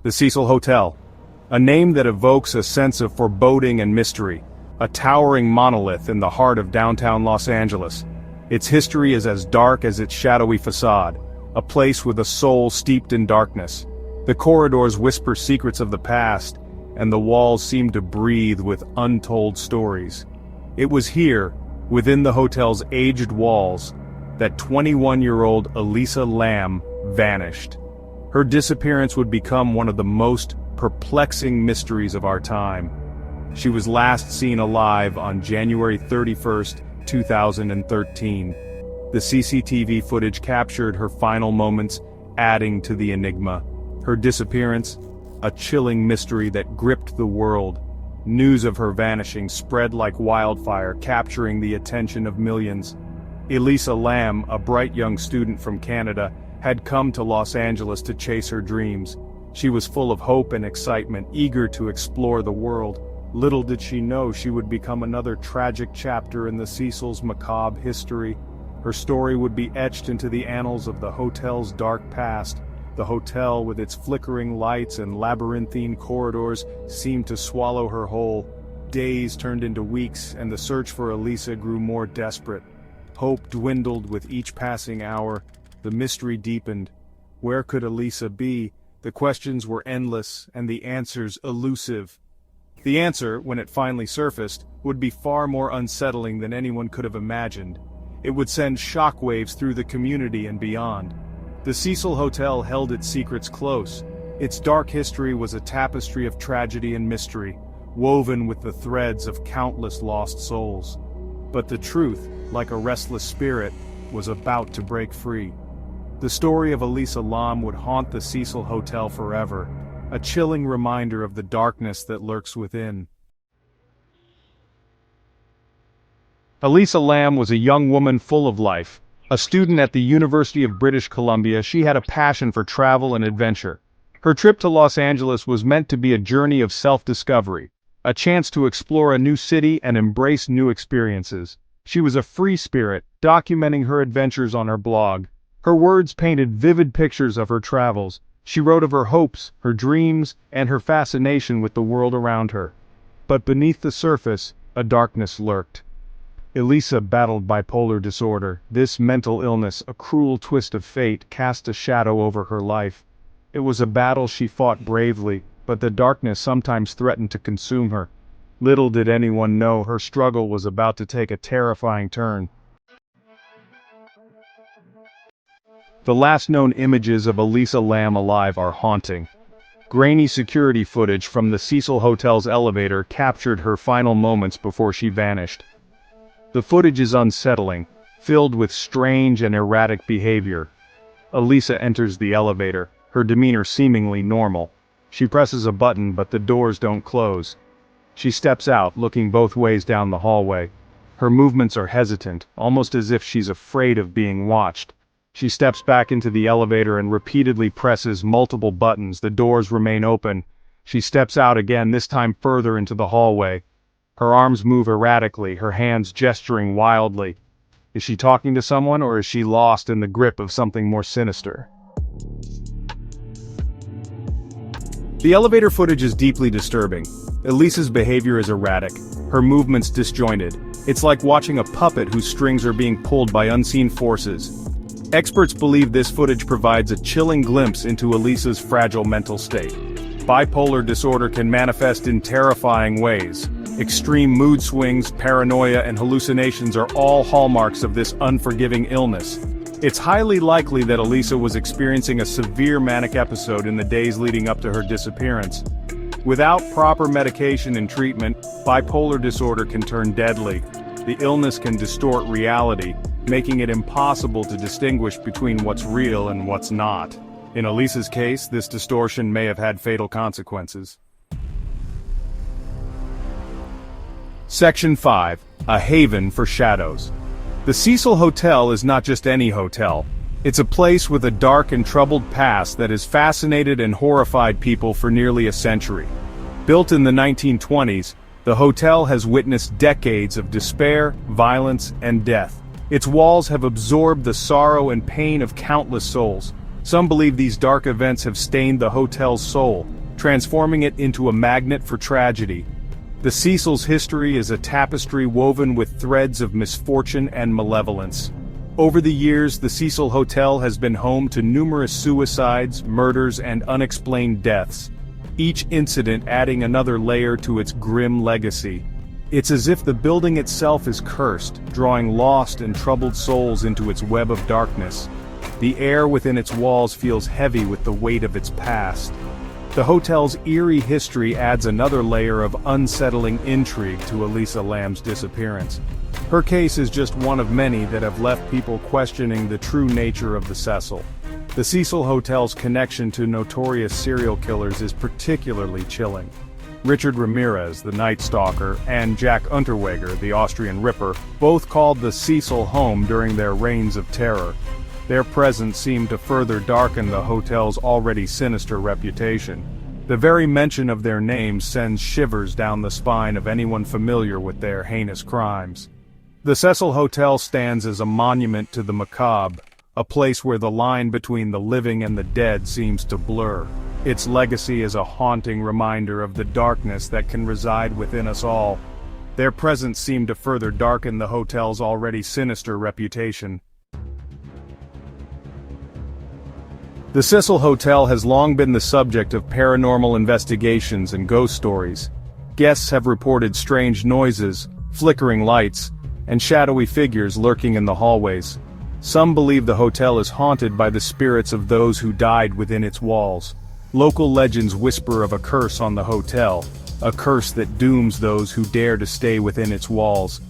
The Cecil Hotel. A name that evokes a sense of foreboding and mystery. A towering monolith in the heart of downtown Los Angeles. Its history is as dark as its shadowy facade. A place with a soul steeped in darkness. The corridors whisper secrets of the past, and the walls seem to breathe with untold stories. It was here, within the hotel's aged walls, that 21-year-old Elisa Lam vanished. Her disappearance would become one of the most perplexing mysteries of our time. She was last seen alive on January 31st, 2013. The CCTV footage captured her final moments, adding to the enigma. Her disappearance, a chilling mystery that gripped the world. News of her vanishing spread like wildfire, capturing the attention of millions. Elisa Lam, a bright young student from Canada, had come to Los Angeles to chase her dreams. She was full of hope and excitement, eager to explore the world. Little did she know she would become another tragic chapter in the Cecil's macabre history. Her story would be etched into the annals of the hotel's dark past. The hotel, with its flickering lights and labyrinthine corridors, seemed to swallow her whole. Days turned into weeks, and the search for Elisa grew more desperate. Hope dwindled with each passing hour. The mystery deepened. Where could Elisa be? The questions were endless, and the answers elusive. The answer, when it finally surfaced, would be far more unsettling than anyone could have imagined. It would send shockwaves through the community and beyond. The Cecil Hotel held its secrets close. Its dark history was a tapestry of tragedy and mystery, woven with the threads of countless lost souls. But the truth, like a restless spirit, was about to break free. The story of Elisa Lam would haunt the Cecil Hotel forever, a chilling reminder of the darkness that lurks within. Elisa Lam was a young woman full of life. A student at the University of British Columbia, she had a passion for travel and adventure. Her trip to Los Angeles was meant to be a journey of self-discovery, a chance to explore a new city and embrace new experiences. She was a free spirit, documenting her adventures on her blog. Her words painted vivid pictures of her travels. She wrote of her hopes, her dreams, and her fascination with the world around her. But beneath the surface, a darkness lurked. Elisa battled bipolar disorder. This mental illness, a cruel twist of fate, cast a shadow over her life. It was a battle she fought bravely, but the darkness sometimes threatened to consume her. Little did anyone know her struggle was about to take a terrifying turn. The last known images of Elisa Lam alive are haunting. Grainy security footage from the Cecil Hotel's elevator captured her final moments before she vanished. The footage is unsettling, filled with strange and erratic behavior. Elisa enters the elevator, her demeanor seemingly normal. She presses a button, but the doors don't close. She steps out, looking both ways down the hallway. Her movements are hesitant, almost as if she's afraid of being watched. She steps back into the elevator and repeatedly presses multiple buttons. The doors remain open. She steps out again, this time further into the hallway. Her arms move erratically, her hands gesturing wildly. Is she talking to someone, or is she lost in the grip of something more sinister? The elevator footage is deeply disturbing. Elisa's behavior is erratic, her movements disjointed. It's like watching a puppet whose strings are being pulled by unseen forces. Experts believe this footage provides a chilling glimpse into Elisa's fragile mental state. Bipolar disorder can manifest in terrifying ways. Extreme mood swings, paranoia, and hallucinations are all hallmarks of this unforgiving illness. It's highly likely that Elisa was experiencing a severe manic episode in the days leading up to her disappearance. Without proper medication and treatment, bipolar disorder can turn deadly. The illness can distort reality, making it impossible to distinguish between what's real and what's not. In Elisa's case, this distortion may have had fatal consequences. Section 5. A haven for shadows. The Cecil Hotel is not just any hotel. It's a place with a dark and troubled past that has fascinated and horrified people for nearly a century. Built in the 1920s, the hotel has witnessed decades of despair, violence, and death. Its walls have absorbed the sorrow and pain of countless souls. Some believe these dark events have stained the hotel's soul, transforming it into a magnet for tragedy. The Cecil's history is a tapestry woven with threads of misfortune and malevolence. Over the years, the Cecil Hotel has been home to numerous suicides, murders, and unexplained deaths, each incident adding another layer to its grim legacy. It's as if the building itself is cursed, drawing lost and troubled souls into its web of darkness. The air within its walls feels heavy with the weight of its past. The hotel's eerie history adds another layer of unsettling intrigue to Elisa Lam's disappearance. Her case is just one of many that have left people questioning the true nature of the Cecil. The Cecil Hotel's connection to notorious serial killers is particularly chilling. Richard Ramirez, the Night Stalker, and Jack Unterweger, the Austrian Ripper, both called the Cecil home during their reigns of terror. Their presence seemed to further darken the hotel's already sinister reputation. The very mention of their names sends shivers down the spine of anyone familiar with their heinous crimes. The Cecil Hotel stands as a monument to the macabre, a place where the line between the living and the dead seems to blur. Its legacy is a haunting reminder of the darkness that can reside within us all. Their presence seemed to further darken the hotel's already sinister reputation. The Cecil Hotel has long been the subject of paranormal investigations and ghost stories. Guests have reported strange noises, flickering lights, and shadowy figures lurking in the hallways. Some believe the hotel is haunted by the spirits of those who died within its walls. Local legends whisper of a curse on the hotel, a curse that dooms those who dare to stay within its walls.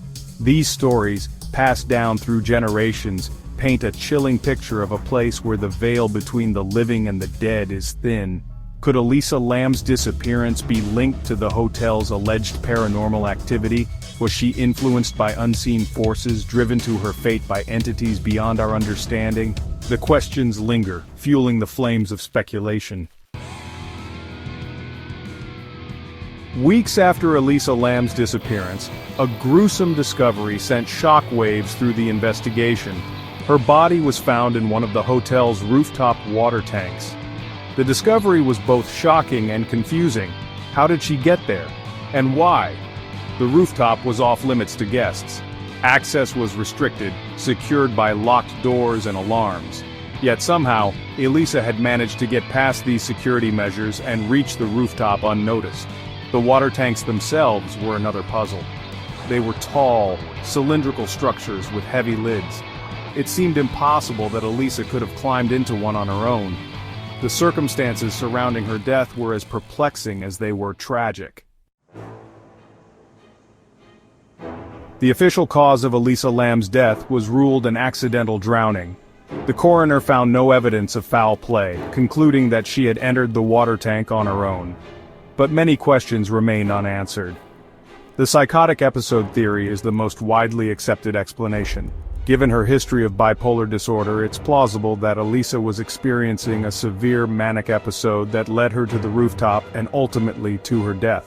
These stories, passed down through generations, paint a chilling picture of a place where the veil between the living and the dead is thin. Could Elisa Lam's disappearance be linked to the hotel's alleged paranormal activity? Was she influenced by unseen forces, driven to her fate by entities beyond our understanding? The questions linger, fueling the flames of speculation. Weeks after Elisa Lam's disappearance, a gruesome discovery sent shockwaves through the investigation. Her body was found in one of the hotel's rooftop water tanks. The discovery was both shocking and confusing. How did she get there? And why? The rooftop was off limits to guests. Access was restricted, secured by locked doors and alarms. Yet somehow, Elisa had managed to get past these security measures and reach the rooftop unnoticed. The water tanks themselves were another puzzle. They were tall, cylindrical structures with heavy lids. It seemed impossible that Elisa could have climbed into one on her own. The circumstances surrounding her death were as perplexing as they were tragic. The official cause of Elisa Lam's death was ruled an accidental drowning. The coroner found no evidence of foul play, concluding that she had entered the water tank on her own. But many questions remain unanswered. The psychotic episode theory is the most widely accepted explanation. Given her history of bipolar disorder, it's plausible that Elisa was experiencing a severe manic episode that led her to the rooftop and ultimately to her death.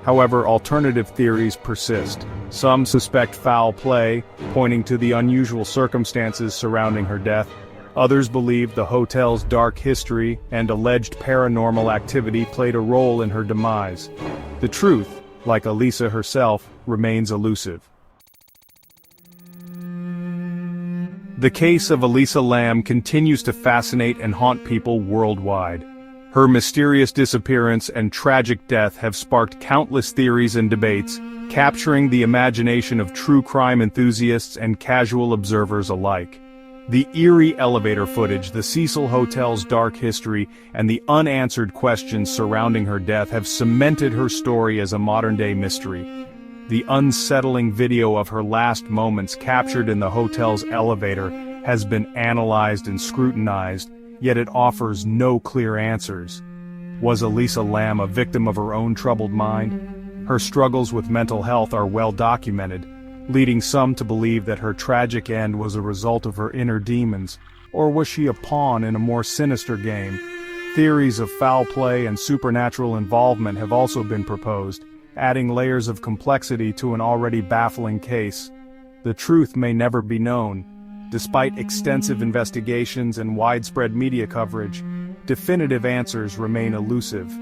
However, alternative theories persist. Some suspect foul play, pointing to the unusual circumstances surrounding her death. Others believe the hotel's dark history and alleged paranormal activity played a role in her demise. The truth, like Elisa herself, remains elusive. The case of Elisa Lam continues to fascinate and haunt people worldwide. Her mysterious disappearance and tragic death have sparked countless theories and debates, capturing the imagination of true crime enthusiasts and casual observers alike. The eerie elevator footage, the Cecil Hotel's dark history, and the unanswered questions surrounding her death have cemented her story as a modern-day mystery. The unsettling video of her last moments captured in the hotel's elevator has been analyzed and scrutinized, yet it offers no clear answers. Was Elisa Lam a victim of her own troubled mind? Her struggles with mental health are well documented, leading some to believe that her tragic end was a result of her inner demons, or was she a pawn in a more sinister game? Theories of foul play and supernatural involvement have also been proposed, adding layers of complexity to an already baffling case. The truth may never be known, Despite extensive investigations and widespread media coverage, definitive answers remain elusive.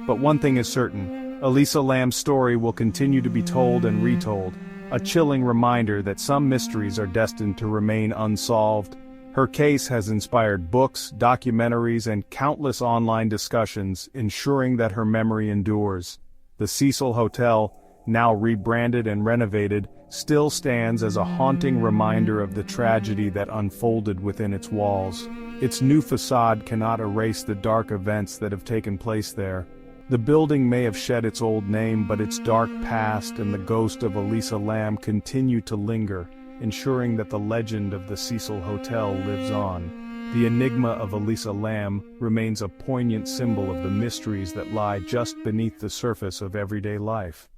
But one thing is certain, Elisa Lam's story will continue to be told and retold, a chilling reminder that some mysteries are destined to remain unsolved. Her case has inspired books, documentaries, and countless online discussions, ensuring that her memory endures. The Cecil Hotel, now rebranded and renovated, still stands as a haunting reminder of the tragedy that unfolded within its walls. Its new facade cannot erase the dark events that have taken place there. The building may have shed its old name, but its dark past and the ghost of Elisa Lam continue to linger, ensuring that the legend of the Cecil Hotel lives on. The enigma of Elisa Lam remains a poignant symbol of the mysteries that lie just beneath the surface of everyday life.